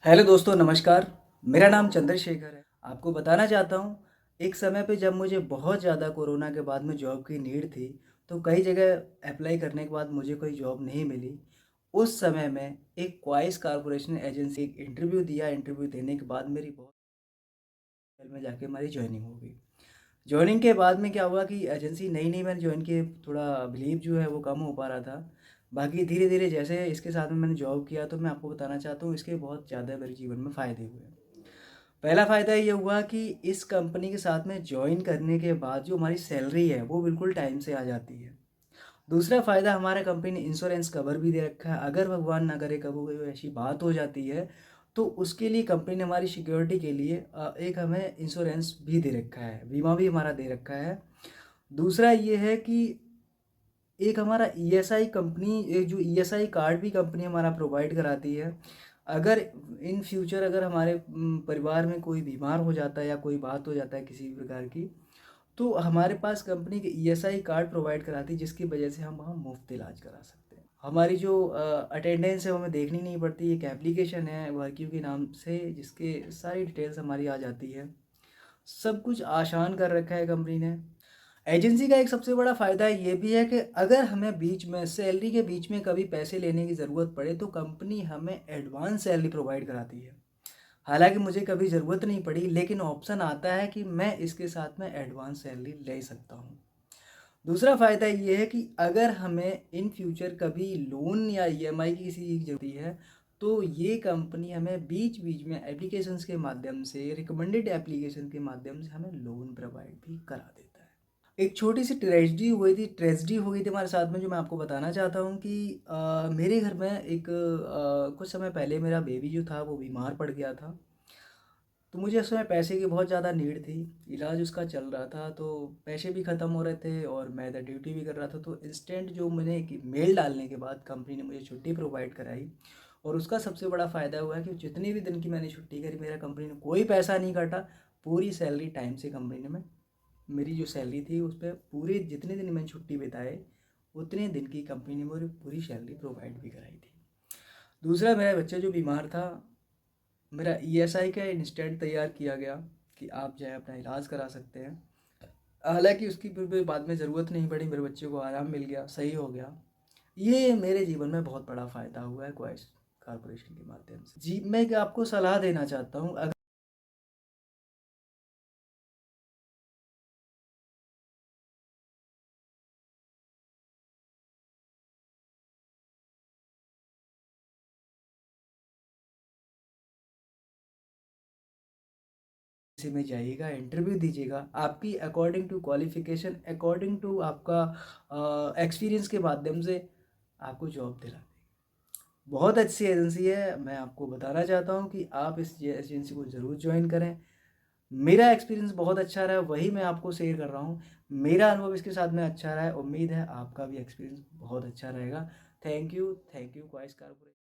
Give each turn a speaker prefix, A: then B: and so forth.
A: Hello दोस्तों, नमस्कार। मेरा नाम चंद्रशेखर है। आपको बताना चाहता हूँ, एक समय पे जब मुझे बहुत ज़्यादा कोरोना के बाद में जॉब की नीड थी, तो कई जगह अप्लाई करने के बाद मुझे कोई जॉब नहीं मिली। उस समय में एक क्वाइस कॉर्पोरेशन एजेंसी एक इंटरव्यू दिया। इंटरव्यू देने के बाद मेरी बहुत में जाके हमारी जॉइनिंग हो गई। जॉइनिंग के बाद में क्या हुआ कि एजेंसी नई-नई मैंने जॉइन की, थोड़ा बिलीव जो है वो कम हो पा रहा था। बाकी धीरे-धीरे जैसे इसके साथ में मैंने जॉब किया, तो मैं आपको बताना चाहता हूँ इसके बहुत ज़्यादा मेरे जीवन में फ़ायदे हुए। पहला फ़ायदा ये हुआ कि इस कंपनी के साथ में जॉइन करने के बाद जो हमारी सैलरी है वो बिल्कुल टाइम से आ जाती है। दूसरा फ़ायदा, हमारा कंपनी ने इंश्योरेंस कवर भी दे रखा है। अगर भगवान ना करे कभी कोई ऐसी बात हो जाती है, तो उसके लिए कंपनी ने हमारी सिक्योरिटी के लिए एक हमें इंश्योरेंस भी दे रखा है, बीमा भी हमारा दे रखा है। दूसरा ये है कि एक हमारा ईएसआई कंपनी, एक जो ईएसआई कार्ड भी कंपनी हमारा प्रोवाइड कराती है। अगर इन फ्यूचर अगर हमारे परिवार में कोई बीमार हो जाता है या कोई बात हो जाता है किसी भी प्रकार की, तो हमारे पास कंपनी के ईएसआई कार्ड प्रोवाइड कराती है, जिसकी वजह से हम वहाँ मुफ्त इलाज करा सकते हैं। हमारी जो अटेंडेंस है वो हमें देखनी नहीं पड़ती। एक एप्लीकेशन है वर्क्यू के नाम से, जिसके सारी डिटेल्स हमारी आ जाती है। सब कुछ आसान कर रखा है कंपनी ने। एजेंसी का एक सबसे बड़ा फ़ायदा ये भी है कि अगर हमें बीच में सैलरी के बीच में कभी पैसे लेने की ज़रूरत पड़े, तो कंपनी हमें एडवांस सैलरी प्रोवाइड कराती है। हालाँकि मुझे कभी ज़रूरत नहीं पड़ी, लेकिन ऑप्शन आता है कि मैं इसके साथ में एडवांस सैलरी ले सकता हूँ। दूसरा फ़ायदा ये है कि अगर हमें इन फ्यूचर कभी लोन या ईएमआई की किसी चीज़ ज़रूरत है, तो ये कंपनी हमें बीच-बीच में एप्लीकेशंस के माध्यम से, रिकमेंडेड एप्लीकेशन के माध्यम से हमें लोन प्रोवाइड भी करा देता है। एक छोटी-सी ट्रेजेडी हो गई थी हमारे साथ में, जो मैं आपको बताना चाहता हूँ कि मेरे घर में एक कुछ समय पहले मेरा बेबी जो था वो बीमार पड़ गया था। तो मुझे उस समय पैसे की बहुत ज़्यादा नीड थी। इलाज उसका चल रहा था, तो पैसे भी ख़त्म हो रहे थे और मैं इधर ड्यूटी भी कर रहा था। तो इंस्टेंट जो मैंने एक मेल डालने के बाद कंपनी ने मुझे छुट्टी प्रोवाइड कराई। और उसका सबसे बड़ा फ़ायदा हुआ है कि जितने भी दिन की मैंने छुट्टी करी, मेरा कंपनी ने कोई पैसा नहीं काटा। पूरी सैलरी टाइम से कंपनी ने मैं मेरी जो सैलरी थी उस पे, पूरे जितने दिन मैंने छुट्टी बिताए उतने दिन की कंपनी ने मुझे पूरी सैलरी प्रोवाइड भी कराई थी। दूसरा, मेरा बच्चा जो बीमार था, मेरा ईएसआई का इंस्टेंट तैयार किया गया कि आप जो है अपना इलाज करा सकते हैं। हालांकि उसकी फिर बाद में ज़रूरत नहीं पड़ी, मेरे बच्चे को आराम मिल गया, सही हो गया। ये मेरे जीवन में बहुत बड़ा फ़ायदा हुआ है क्वाइस कॉर्पोरेशन के माध्यम से। जी, मैं आपको सलाह देना चाहता हूँ, अगर किसी में जाइएगा, इंटरव्यू दीजिएगा, आपकी according to qualification, according to आपका एक्सपीरियंस के माध्यम से आपको जॉब दिला देगी। बहुत अच्छी एजेंसी है। मैं आपको बताना चाहता हूँ कि आप इस एजेंसी को ज़रूर ज्वाइन करें। मेरा एक्सपीरियंस बहुत अच्छा रहा, वही मैं आपको शेयर कर रहा हूँ। मेरा अनुभव इसके साथ में अच्छा रहा है, उम्मीद है आपका भी एक्सपीरियंस बहुत अच्छा रहेगा। थैंक यू क्वाइस कारपोरेशन।